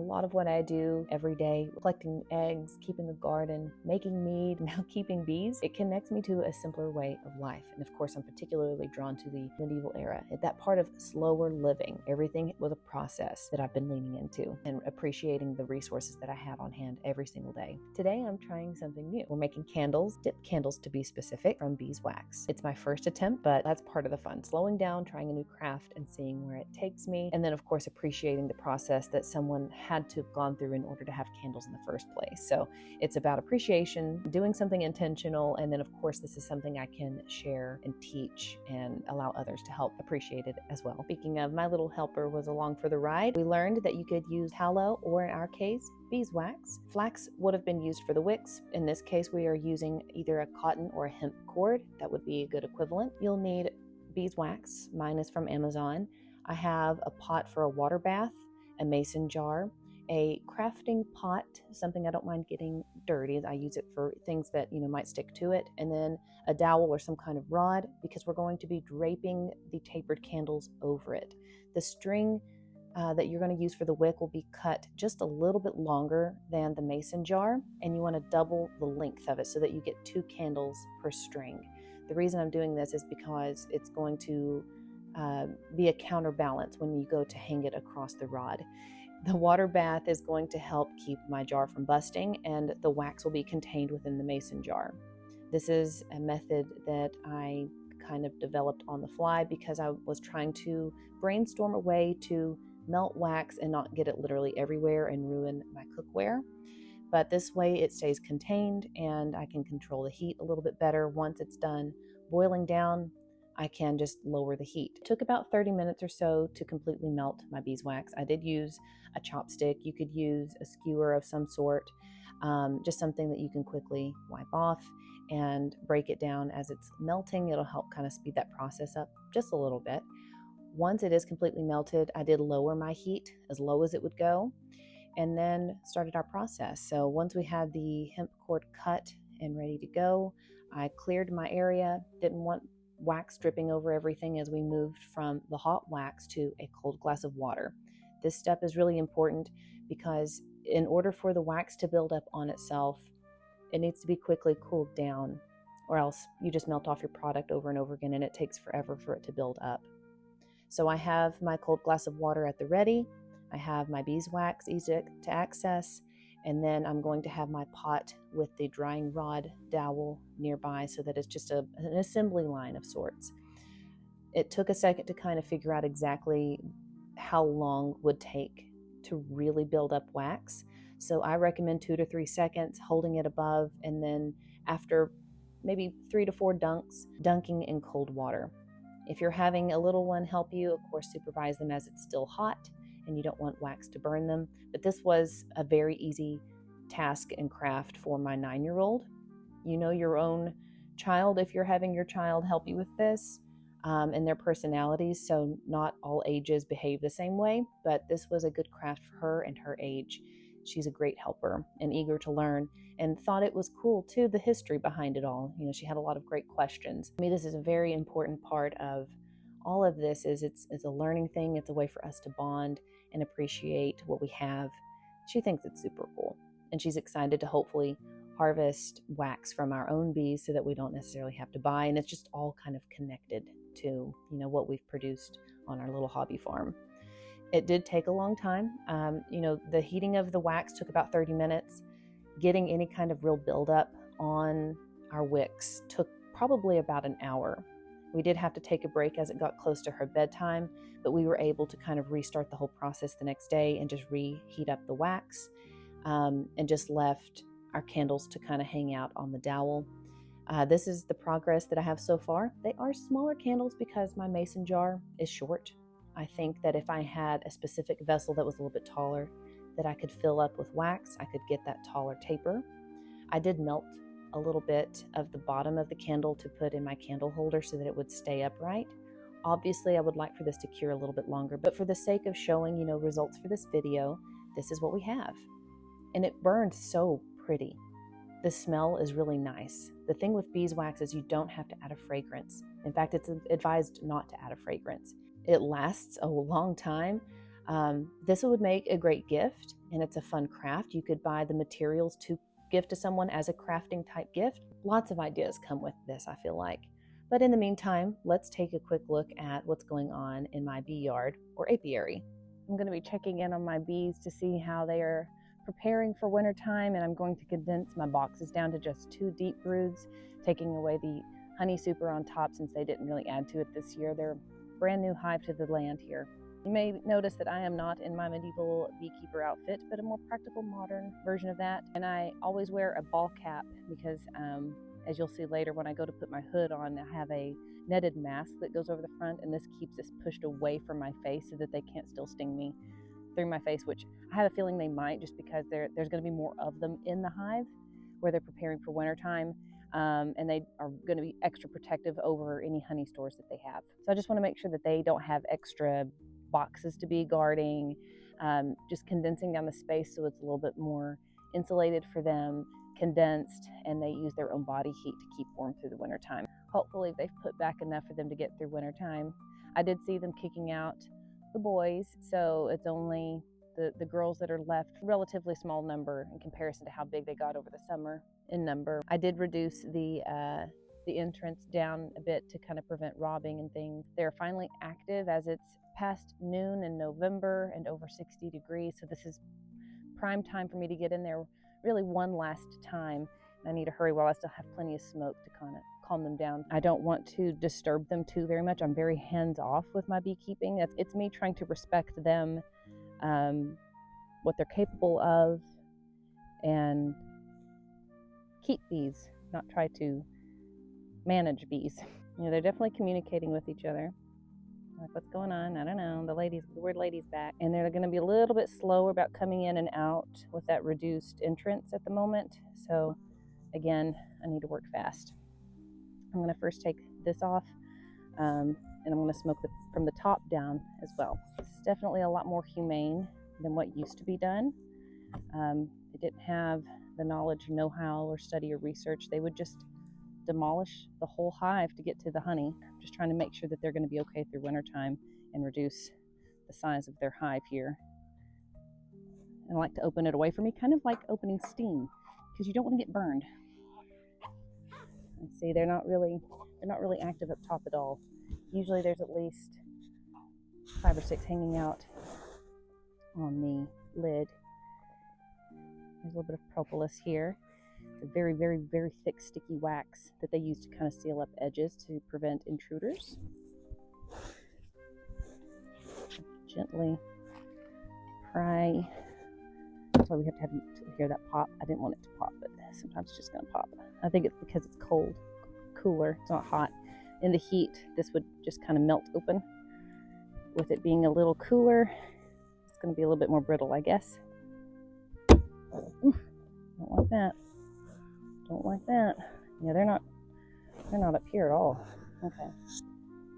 lot of what I do every day, collecting eggs, keeping a garden, making mead, now keeping bees, it connects me to a simpler way of life. And of course, I'm particularly drawn to the medieval era, that part of slower living. Everything was a process that I've been leaning into and appreciating the resources that I have on hand every single day. Today, I'm trying something new. We're making candles, dip candles to be specific, from beeswax. It's my first attempt, but that's part of the fun. Slowing down, trying a new craft, and seeing where it takes me. And then, of course, appreciating the process that someone had to have gone through in order to have candles in the first place. So it's about appreciation, doing something intentional, and then, of course, this is something I can share and teach and allow others to help appreciate it as well. Speaking of, my little helper was along for the ride. We learned that you could use tallow, or in our case, beeswax. Flax would have been used for the wicks. In this case, we are using either a cotton or a hemp cord. That would be a good equivalent. You'll need beeswax. Mine is from Amazon. I have a pot for a water bath, a mason jar, a crafting pot, something I don't mind getting dirty. I use it for things that might stick to it, and then a dowel or some kind of rod, because we're going to be draping the tapered candles over it. The string that you're going to use for the wick will be cut just a little bit longer than the mason jar, and you want to double the length of it so that you get 2 candles per string. The reason I'm doing this is because it's going to be a counterbalance when you go to hang it across the rod. The water bath is going to help keep my jar from busting, and the wax will be contained within the mason jar. This is a method that I kind of developed on the fly because I was trying to brainstorm a way to melt wax and not get it literally everywhere and ruin my cookware. But this way it stays contained and I can control the heat a little bit better. Once it's done boiling down, I can just lower the heat. It took about 30 minutes or so to completely melt my beeswax. I did use a chopstick. You could use a skewer of some sort, just something that you can quickly wipe off and break it down as it's melting. It'll help kind of speed that process up just a little bit. Once it is completely melted, I did lower my heat as low as it would go, and then started our process. So once we had the hemp cord cut and ready to go, I cleared my area. Didn't want wax dripping over everything as we moved from the hot wax to a cold glass of water. This step is really important because in order for the wax to build up on itself, it needs to be quickly cooled down, or else you just melt off your product over and over again and it takes forever for it to build up. So I have my cold glass of water at the ready. I have my beeswax easy to access, and then I'm going to have my pot with the drying rod dowel nearby so that it's just an assembly line of sorts. It took a second to kind of figure out exactly how long would take to really build up wax. So I recommend 2 to 3 seconds, holding it above, and then after maybe 3 to 4 dunks, dunking in cold water. If you're having a little one help you, of course, supervise them as it's still hot and you don't want wax to burn them. But this was a very easy task and craft for my 9-year-old. You know your own child if you're having your child help you with this, and their personalities. So not all ages behave the same way, but this was a good craft for her and her age. She's a great helper and eager to learn, and thought it was cool too, the history behind it all. She had a lot of great questions. I mean, this is a very important part of all of this. It's a learning thing. It's a way for us to bond and appreciate what we have. She thinks it's super cool, and she's excited to hopefully harvest wax from our own bees so that we don't necessarily have to buy, and it's just all kind of connected to what we've produced on our little hobby farm. It did take a long time. The heating of the wax took about 30 minutes. Getting any kind of real buildup on our wicks took probably about an hour. We did have to take a break as it got close to her bedtime, but we were able to kind of restart the whole process the next day and just reheat up the wax, and just left our candles to kind of hang out on the dowel. This is the progress that I have so far. They are smaller candles because my mason jar is short. I think that if I had a specific vessel that was a little bit taller that I could fill up with wax, I could get that taller taper. I did melt a little bit of the bottom of the candle to put in my candle holder so that it would stay upright. Obviously, I would like for this to cure a little bit longer, but for the sake of showing, results for this video, this is what we have. And it burned so pretty. The smell is really nice. The thing with beeswax is you don't have to add a fragrance. In fact, it's advised not to add a fragrance. It lasts a long time. This would make a great gift, and it's a fun craft. You could buy the materials to give to someone as a crafting type gift. Lots of ideas come with this, I feel like. But in the meantime, let's take a quick look at what's going on in my bee yard or apiary. I'm going to be checking in on my bees to see how they are preparing for wintertime, and I'm going to condense my boxes down to just 2 deep broods, taking away the honey super on top since they didn't really add to it this year. They're a brand new hive to the land here. You may notice that I am not in my medieval beekeeper outfit, but a more practical modern version of that. And I always wear a ball cap because as you'll see later, when I go to put my hood on, I have a netted mask that goes over the front, and this keeps this pushed away from my face so that they can't still sting me through my face, which I have a feeling they might, just because there's going to be more of them in the hive where they're preparing for wintertime. And they are going to be extra protective over any honey stores that they have. So I just want to make sure that they don't have extra boxes to be guarding, just condensing down the space so it's a little bit more insulated for them, condensed, and they use their own body heat to keep warm through the wintertime. Hopefully they've put back enough for them to get through wintertime. I did see them kicking out the boys, so it's only the girls that are left, relatively small number in comparison to how big they got over the summer in number. I did reduce the entrance down a bit to kind of prevent robbing and things. They're finally active as it's past noon in November and over 60 degrees, so this is prime time for me to get in there really one last time. I need to hurry while I still have plenty of smoke to kind of calm them down. I don't want to disturb them too very much. I'm very hands-off with my beekeeping. It's me trying to respect them, what they're capable of, and keep bees, not try to manage bees. You know, they're definitely communicating with each other. Like, what's going on? I don't know. The weird lady's back. And they're going to be a little bit slower about coming in and out with that reduced entrance at the moment. So again, I need to work fast. I'm going to first take this off, and I'm going to smoke from the top down as well. This is definitely a lot more humane than what used to be done. They didn't have the knowledge, know-how, or study or research. They would just demolish the whole hive to get to the honey. I'm just trying to make sure that they're going to be okay through wintertime and reduce the size of their hive here. And I like to open it away from me, kind of like opening steam, because you don't want to get burned. And see, they're not really active up top at all. Usually there's at least 5 or 6 hanging out on the lid. There's a little bit of propolis here. It's a very, very, very thick, sticky wax that they use to kind of seal up edges to prevent intruders. Gently pry. So we have to hear that pop. I didn't want it to pop, but sometimes it's just going to pop. I think it's because it's cold, cooler. It's not hot. In the heat, this would just kind of melt open. With it being a little cooler, it's going to be a little bit more brittle, I guess. Don't like that. Don't like that. Yeah, they're not up here at all. Okay.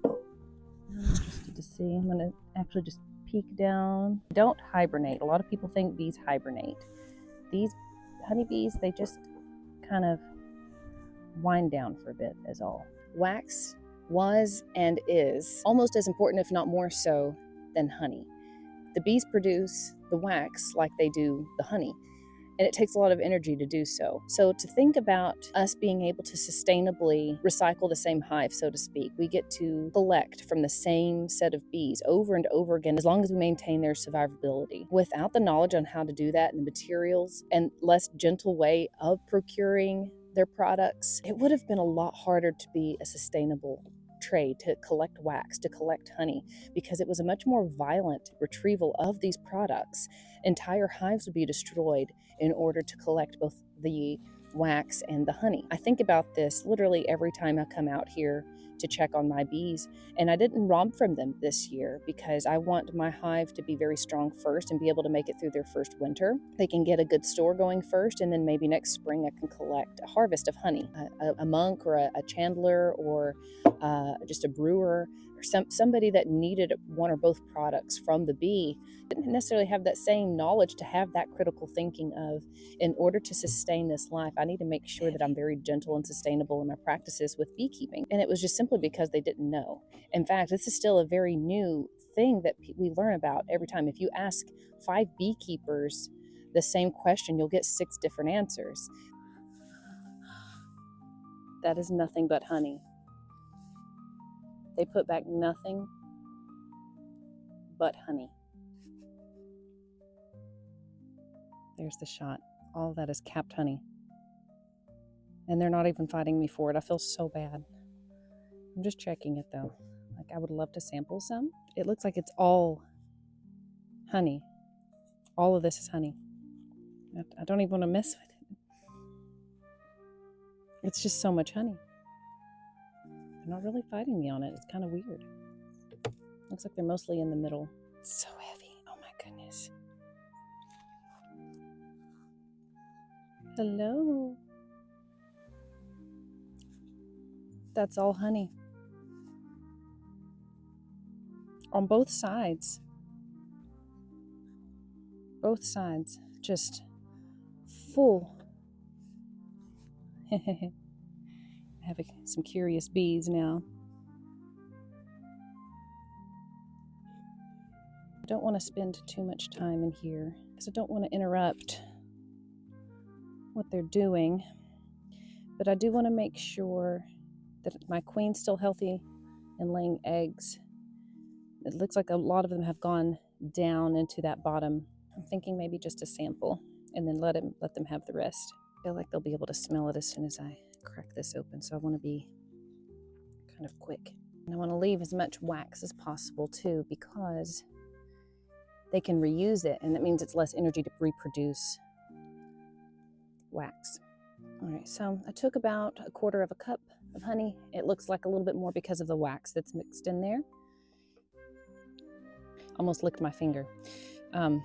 I'm interested to see. I'm going to actually just peek down. Don't hibernate. A lot of people think bees hibernate. These honeybees, they just kind of wind down for a bit is all. Wax was and is almost as important, if not more so, than honey. The bees produce the wax like they do the honey, and it takes a lot of energy to do so. So to think about us being able to sustainably recycle the same hive, so to speak, we get to collect from the same set of bees over and over again, as long as we maintain their survivability. Without the knowledge on how to do that and the materials and less gentle way of procuring their products, it would have been a lot harder to be a sustainable trade, to collect wax, to collect honey, because it was a much more violent retrieval of these products. Entire hives would be destroyed in order to collect both the wax and the honey. I think about this literally every time I come out here to check on my bees, and I didn't rob from them this year because I want my hive to be very strong first and be able to make it through their first winter. They can get a good store going first, and then maybe next spring I can collect a harvest of honey. A monk or a chandler or just a brewer or somebody that needed one or both products from the bee didn't necessarily have that same knowledge to have that critical thinking of, in order to sustain this life, I need to make sure that I'm very gentle and sustainable in my practices with beekeeping. And it was just simply because they didn't know. In fact, this is still a very new thing that we learn about every time. If you ask 5 beekeepers the same question, you'll get 6 different answers. That is nothing but honey. They put back nothing but honey. There's the shot. All of that is capped honey. And they're not even fighting me for it. I feel so bad. I'm just checking it though. Like, I would love to sample some. It looks like it's all honey. All of this is honey. I don't even want to mess with it. It's just so much honey. They're not really fighting me on it. It's kind of weird. Looks like they're mostly in the middle. It's so heavy. Oh my goodness. Hello. That's all honey. On both sides. Both sides. Just full. I have some curious bees now. I don't want to spend too much time in here because I don't want to interrupt what they're doing. But I do want to make sure that my queen's still healthy and laying eggs. It looks like a lot of them have gone down into that bottom. I'm thinking maybe just a sample and then let them have the rest. I feel like they'll be able to smell it as soon as I crack this open, so I want to be kind of quick. And I want to leave as much wax as possible too, because they can reuse it, and that means it's less energy to reproduce wax. All right, so I took about 1/4 cup of honey. It looks like a little bit more because of the wax that's mixed in there. Almost licked my finger. You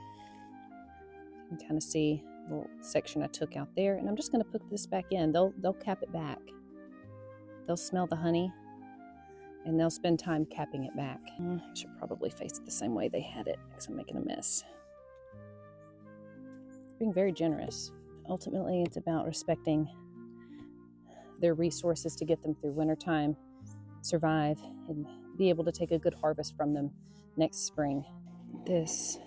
can kind of see the little section I took out there, and I'm just going to put this back in. They'll cap it back. They'll smell the honey, and they'll spend time capping it back. I should probably face it the same way they had it, because I'm making a mess. Being very generous. Ultimately, it's about respecting their resources to get them through wintertime, survive, and be able to take a good harvest from them next spring. This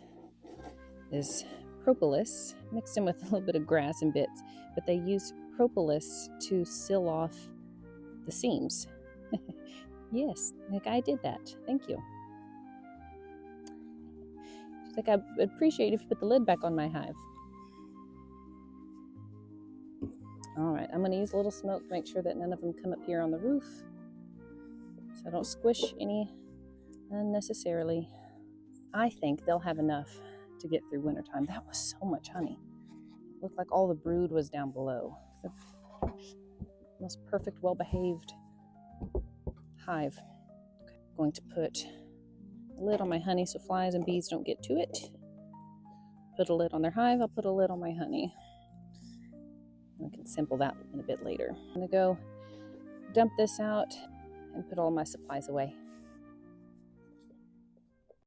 is propolis mixed in with a little bit of grass and bits, but they use propolis to seal off the seams. Yes, the guy did that. Thank you. She's like, I'd appreciate if you put the lid back on my hive. All right, I'm going to use a little smoke to make sure that none of them come up here on the roof, so I don't squish any unnecessarily. I think they'll have enough to get through wintertime. That was so much honey. It looked like all the brood was down below. The most perfect, well-behaved hive. Okay, I'm going to put a lid on my honey so flies and bees don't get to it. Put a lid on their hive. I'll put a lid on my honey. I can sample that in a bit later. I'm going to go dump this out and put all my supplies away.